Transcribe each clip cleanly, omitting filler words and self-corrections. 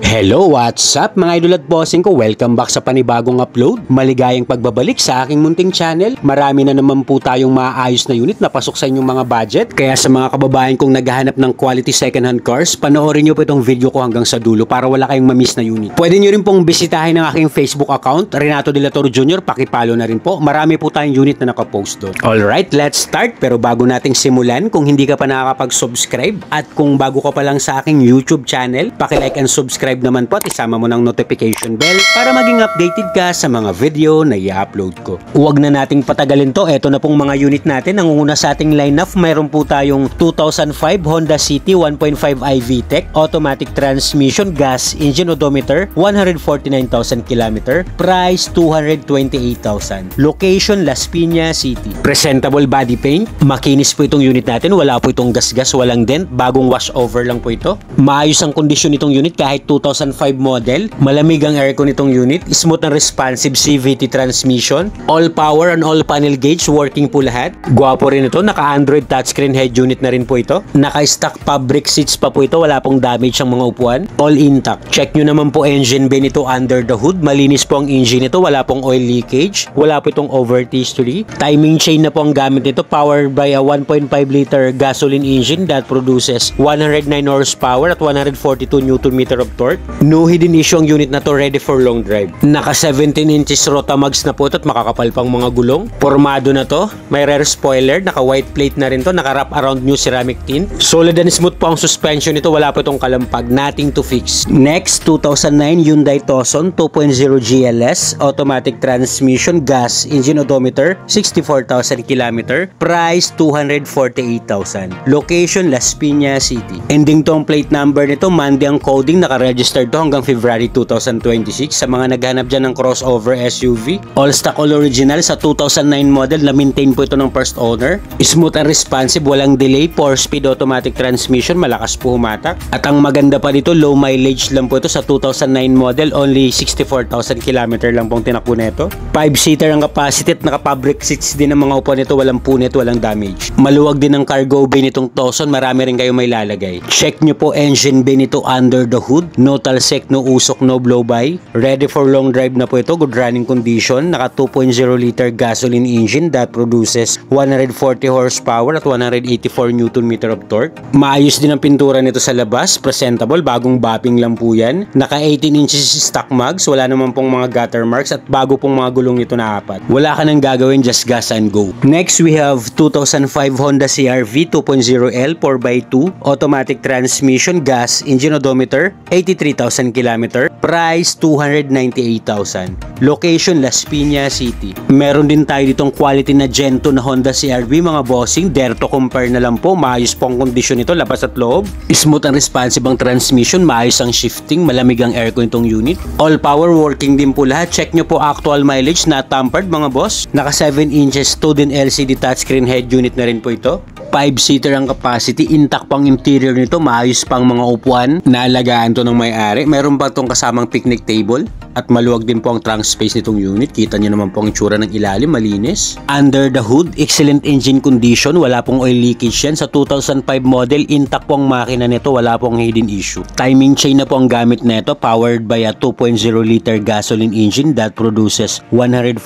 Hello, what's up mga idol at bossing ko? Welcome back sa panibagong upload. Maligayang pagbabalik sa aking munting channel. Marami na naman po tayong maayos na unit na pasok sa inyong mga budget. Kaya sa mga kababayan kong naghahanap ng quality second-hand cars, panoorin nyo po itong video ko hanggang sa dulo para wala kayong mamiss na unit. Pwede nyo rin pong bisitahin ang aking Facebook account, Renato De La Torre Jr. Pakipalo na rin po. Marami po tayong unit na nakapost doon. Alright, let's start. Pero bago nating simulan, kung hindi ka pa nakakapag-subscribe at kung bago ka pa lang sa aking YouTube channel, paki-like and subscribe naman po at isama mo ng notification bell para maging updated ka sa mga video na i-upload ko. Huwag na nating patagalin to. Eto na pong mga unit natin. Nangunguna sa ating lineup, mayroon po tayong 2005 Honda City 1.5 i-VTEC, automatic transmission, gas engine, odometer, 149,000 km, price 228,000. Location, Las Piñas City. Presentable body paint. Makinis po itong unit natin. Wala po itong gas-gas, walang dent. Bagong wash over lang po ito. Maayos ang kondisyon nitong unit kahit 2005 model. Malamig ang aircon nitong unit. Smooth and responsive CVT transmission. All power and all panel gauge. Working po lahat. Gwapo rin ito. Naka-Android touchscreen head unit na rin po ito. Naka-stock fabric seats pa po ito. Wala pong damage ang mga upuan. All intact. Check nyo naman po engine bay nito under the hood. Malinis po ang engine nito. Wala pong oil leakage. Wala po itong overtake history. Timing chain na po ang gamit nito. Powered by a 1.5 liter gasoline engine that produces 109 horsepower at 142 Nm of torque. No hidden issue ang unit na to, ready for long drive. Naka 17 inches Rotamax na po ito at makakapal pang mga gulong. Formado na to. May rear spoiler. Naka white plate na rin to. Naka wrap around new ceramic tint. Solid and smooth po ang suspension nito. Wala po itong kalampag. Nothing to fix. Next, 2009 Hyundai Tucson 2.0 GLS, automatic transmission, gas engine, odometer, 64,000 km, price 248,000. Location, Las Piñas City. Ending to ang plate number nito. Monday ang coding. Naka-registered to hanggang February 2026. Sa mga naghanap dyan ng crossover SUV, all stock, all original. Sa 2009 model, na-maintain po ito ng first owner. Smooth and responsive, walang delay, 4-speed automatic transmission, malakas po humatak. At ang maganda pa dito, low mileage lang po ito. Sa 2009 model, only 64,000 km lang pong tinakbo nito. 5-seater ang capacity at naka-fabric seats din ang mga upuan nito. Walang punit, walang damage. Maluwag din ang cargo bay nitong Tucson. Marami rin kayo may lalagay. Check nyo po engine bay nito under the hood. No talsek, no usok, no blow-by. Ready for long drive na po ito. Good running condition. Naka 2.0 liter gasoline engine that produces 140 horsepower at 184 Nm of torque. Maayos din ang pintura nito sa labas. Presentable. Bagong bapping lang po yan. Naka 18 inches stock mugs. Wala naman pong mga gutter marks at bago pong mga gulong nito na apat. Wala ka nang gagawin, just gas and go. Next, we have 2005 Honda CR-V 2.0L 4x2, automatic transmission, gas engine, odometer, 83,000 km, price 298,000. Location, Las Piñas City. Meron din tayo ditong quality na Gen 2 na Honda CR-V mga bossing. Dare to compare na lang po. Maayos po ang kondisyon nito, labas at loob. Smooth and responsive ang transmission, maayos ang shifting, malamig ang aircon itong unit. All power, working din po lahat. Check nyo po actual mileage, not tampered mga boss. Naka 7 inches student LCD touchscreen head unit na rin po ito. 5-seater ang capacity, intact pang interior nito, maayos pang mga upuan, naalagaan to ng may-ari. Meron pa itong kasamang picnic table at maluwag din po ang trunk space nitong unit. Kita nyo naman po ang itsura ng ilalim, malinis. Under the hood, excellent engine condition, wala pong oil leakage yan. Sa 2005 model, intact po ang makina nito, wala pong hidden issue. Timing chain na po ang gamit nito, powered by a 2.0 liter gasoline engine that produces 148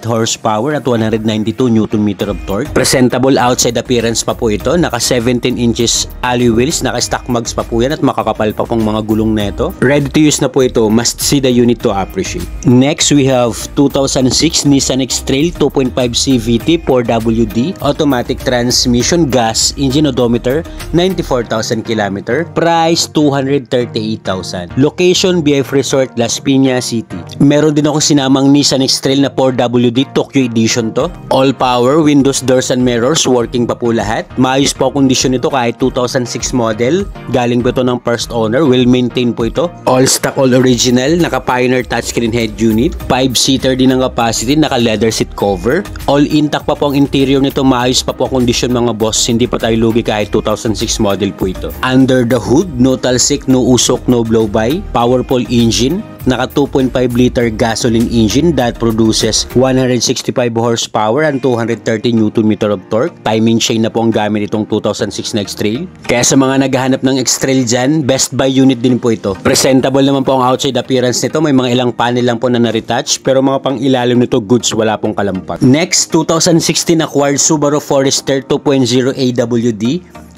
horsepower at 192 Nm of torque. Presentable outside appearance pa po ito. Naka 17 inches alloy wheels, naka stock mugs pa po yan at makakapal pa pong mga gulong neto. Ready to use na po ito. Must see the unit to appreciate. Next, we have 2006 Nissan X-Trail 2.5 CVT 4WD, automatic transmission, gas engine, odometer, 94,000 km, price 238,000. Location, BF Resort, Las Piñas City. Meron din ako sinamang Nissan X-Trail na 4WD Tokyo Edition to. All power, windows, doors and mirrors, working pa po lahat. Maayos po kondisyon nito kahit 2006 model. Galing po ito ng first owner. Well maintained po ito. All stock, all original. Naka Pioneer touchscreen head unit. 5-seater din ang capacity. Naka leather seat cover. All intact pa po ang interior nito. Maayos pa po ang kondisyon mga boss. Hindi pa tayo lugi kahit 2006 model po ito. Under the hood, no talsik, no usok, no blow-by. Powerful engine. naka 2.5 liter gasoline engine that produces 165 horsepower and 230 Nm of torque. Timing chain na po ang gamit itong 2006 na X-Trail. Kaya sa mga naghahanap ng X-Trail dyan, best buy unit din po ito. Presentable naman po ang outside appearance nito. May mga ilang panel lang po na na-retouch, pero mga pang ilalim nito goods, wala pong kalampak. Next, 2016 acquired Subaru Forester 2.0 AWD.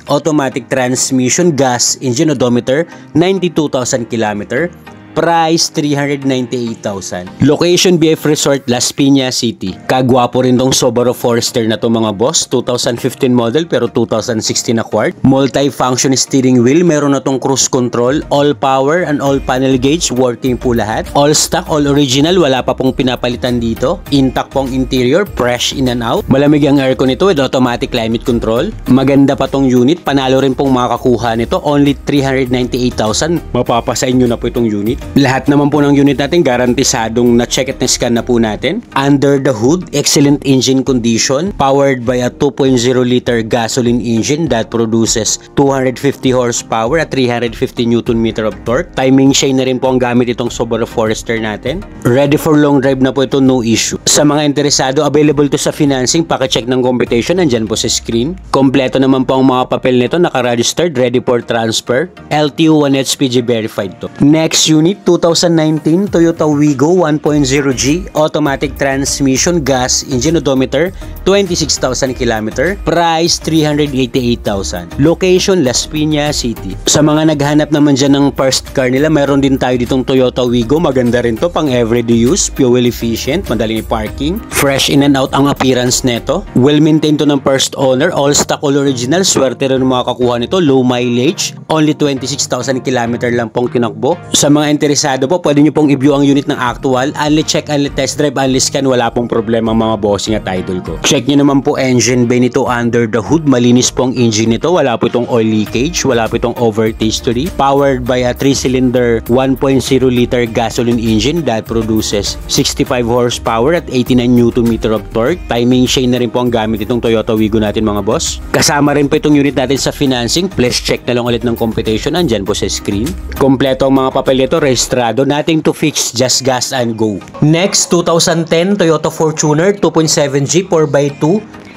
Automatic transmission, gas, engine odometer, 92,000 km. Price, 398,000. Location, BF Resort, Las Piñas City. Kagwapo rin tong Subaru Forester na to mga boss. 2015 model pero 2016 acquired. Multi-function steering wheel. Meron na tong cruise control. All power and all panel gauge. Working po lahat. All stock, all original. Wala pa pong pinapalitan dito. Intact pong interior. Fresh in and out. Malamig ang aircon nito with automatic climate control. Maganda pa tong unit. Panalo rin pong makakuha nito. Only 398,000. Mapapasain nyo na po itong unit. Lahat naman po ng unit natin garantisadong na-check at na-scan na po natin. Under the hood, excellent engine condition, powered by a 2.0 liter gasoline engine that produces 250 horsepower at 350 Nm of torque. Timing chain na rin po ang gamit itong Subaru Forester natin. Ready for long drive na po ito, no issue. Sa mga interesado, available to sa financing, pakicheck ng computation, nandyan po sa screen. Kompleto naman po ang mga papel nito, naka-registered, ready for transfer. LTO 1 HPG verified to. Next unit, 2019 Toyota Wigo 1.0G, automatic transmission, gas, engine odometer, 26,000 km. Price, 388,000. Location, Las Piñas City. Sa mga naghanap naman dyan ng first car nila, meron din tayo ditong Toyota Wigo. Maganda rin to, pang everyday use, fuel efficient, madaling i-parking. Fresh in and out ang appearance neto. Well maintained to ng first owner, all stock, all original. Swerte rin makakuha nito, low mileage, only 26,000 km lang pong tinakbo. Sa mga interesado po, pwede nyo pong i-view ang unit ng actual. Only check, only test drive, only scan. Wala pong problema mga bossing at idol ko. Check nyo naman po engine bay nito under the hood. Malinis po ang engine nito. Wala po itong oil leakage. Wala po itong overtaste history. Powered by a 3-cylinder 1.0 liter gasoline engine that produces 65 horsepower at 89 Nm of torque. Timing chain na rin po ang gamit itong Toyota Wigo natin mga boss. Kasama rin po itong unit natin sa financing. Please check na lang ulit ng computation. Andyan po sa screen. Kompleto ang mga papel nito. Registrado, nothing to fix, just gas and go. Next, 2010 Toyota Fortuner 2.7G 4x2,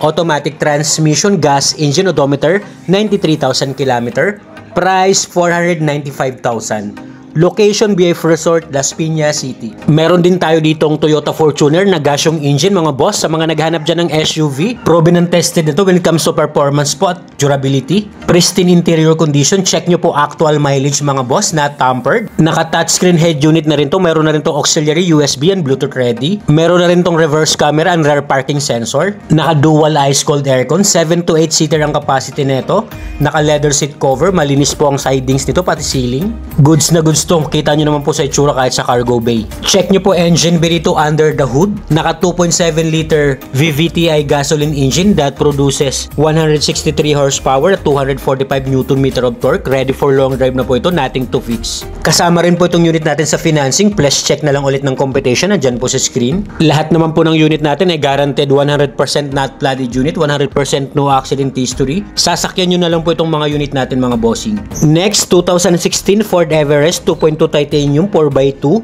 automatic transmission, gas, engine odometer, 93,000 km. Price, 495,000. Location, BF Resort, Las Piñas City. Meron din tayo ditong Toyota Fortuner na gas yung engine mga boss. Sa mga naghanap dyan ng SUV, proven and tested nito when it comes to performance po at durability. Pristine interior condition. Check nyo po actual mileage mga boss, not tampered. Naka touchscreen head unit na rin to. Meron na rin tong auxiliary, USB and Bluetooth ready. Meron na rin tong reverse camera and rear parking sensor. Naka dual ice cold aircon. 7 to 8 seater ang capacity nito. Naka leather seat cover. Malinis po ang sidings nito pati ceiling. Goods na goods to. Kita nyo naman po sa itsura kahit sa cargo bay. Check nyo po engine bay dito under the hood. Naka 2.7 liter VVTi gasoline engine that produces 163 horsepower at 245 Nm of torque. Ready for long drive na po ito, nothing to fix. Kasama rin po itong unit natin sa financing. Plus check na lang ulit ng computation, nandyan po sa screen. Lahat naman po ng unit natin ay guaranteed 100% not flooded unit, 100% no accident history. Sasakyan nyo na lang po itong mga unit natin mga bossing. Next, 2016 Ford Everest 2.2 titanium 4x2,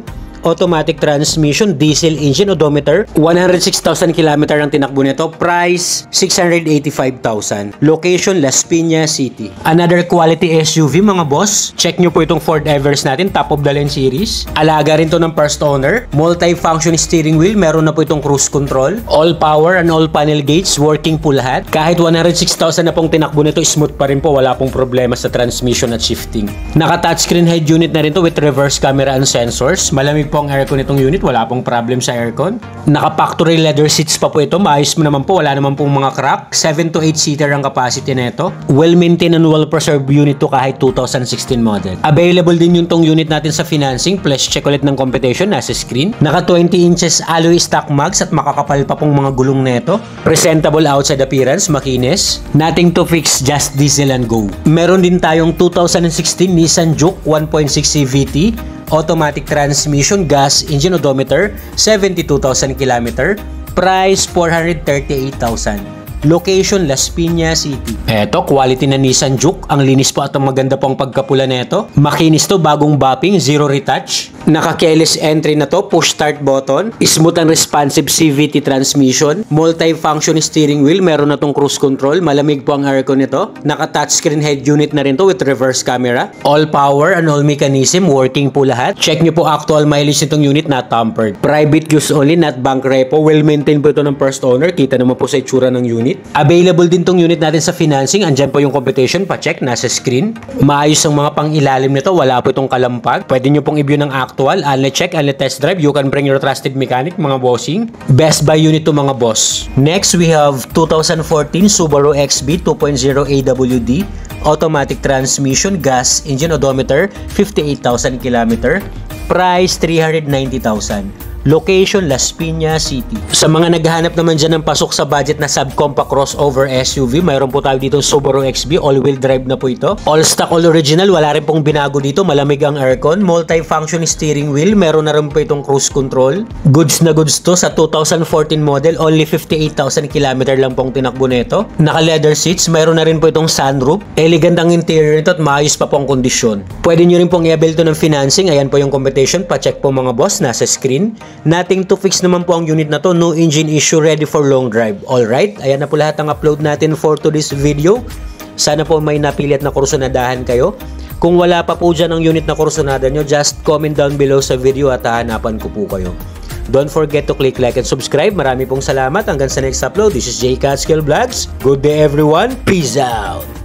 automatic transmission, diesel engine odometer, 106,000 km ang tinakbo nito. Price, 685,000. Location, Las Piñas City. Another quality SUV mga boss. Check nyo po itong Ford Everest natin, top of the line series. Alaga rin to ng first owner. Multi-function steering wheel, meron na po itong cruise control. All power and all panel gauge, working po lahat. Kahit 106,000 na pong tinakbo nito, smooth pa rin po, wala pong problema sa transmission at shifting. Naka touchscreen head unit na rin to with reverse camera and sensors. Malamig po ang aircon itong unit, wala pong problem sa aircon. Naka factory leather seats pa po ito, maayos mo naman po, wala naman pong mga crack. 7 to 8 seater ang capacity nito. Well maintained and well preserved unit to kahit 2016 model. Available din yung tong unit natin sa financing. Plus check ulit ng computation, nasa screen. Naka 20 inches alloy stock mags at makakapal pa pong mga gulong nito. Presentable outside appearance, makinis. Nothing to fix, just diesel and go. Meron din tayong 2016 Nissan Juke 1.6 CVT, automatic transmission, gas, engine odometer, 72,000 km. Price, 438,000. Location, Las Piñas City. Eto, quality na Nissan Juke. Ang linis po at ang maganda po ang pagkapula nito. Makinis to, bagong bopping, zero retouch. Naka-keyless entry na to, push start button. Smooth and responsive CVT transmission. Multi-function steering wheel, meron na tong cruise control. Malamig po ang aircon nito. Naka-touchscreen head unit na rin to with reverse camera. All power and all mechanism, working po lahat. Check nyo po actual mileage nitong unit, not tampered. Private use only, not bank repo. Well maintained po ito ng first owner. Kita naman po sa itsura ng unit. Available din tong unit natin sa financing. Andyan po yung competition. Pa-check, nasa screen. Maayos ang mga pang-ilalim nito. Wala po itong kalampag. Pwede nyo pong i-view ng actual. Unli check, unli test drive. You can bring your trusted mechanic, mga bossing. Best buy unit to mga boss. Next, we have 2014 Subaru XB 2.0 AWD. Automatic transmission, gas, engine odometer, 58,000 km. Price, 390,000. Location, Las Piñas City. Sa mga naghahanap naman dyan ng pasok sa budget na subcompact crossover SUV, mayroon po tayo dito Subaru XB, all-wheel drive na po ito. All stock, all original, wala rin pong binago dito, malamig ang aircon, multi-function steering wheel, meron na rin po itong cruise control. Goods na goods to sa 2014 model, only 58,000 km lang pong tinakbo nito. Naka-leather seats, mayroon na rin po itong sunroof. Elegant ang interior nito at maayos pa pong kondisyon. Pwede nyo rin pong i-avail to ng financing, ayan po yung competition, pa-check po mga boss, nasa screen. Nothing to fix naman po ang unit na to. No engine issue, ready for long drive. Alright, ayan na po lahat ang upload natin for today's video. Sana po may napili at na kursunadahan kayo. Kung wala pa po dyan ang unit na kursunada nyo, just comment down below sa video at hahanapan ko po kayo. Don't forget to click like and subscribe. Marami pong salamat. Hanggang sa next upload. This is J. Catskill Vlogs. Good day everyone. Peace out.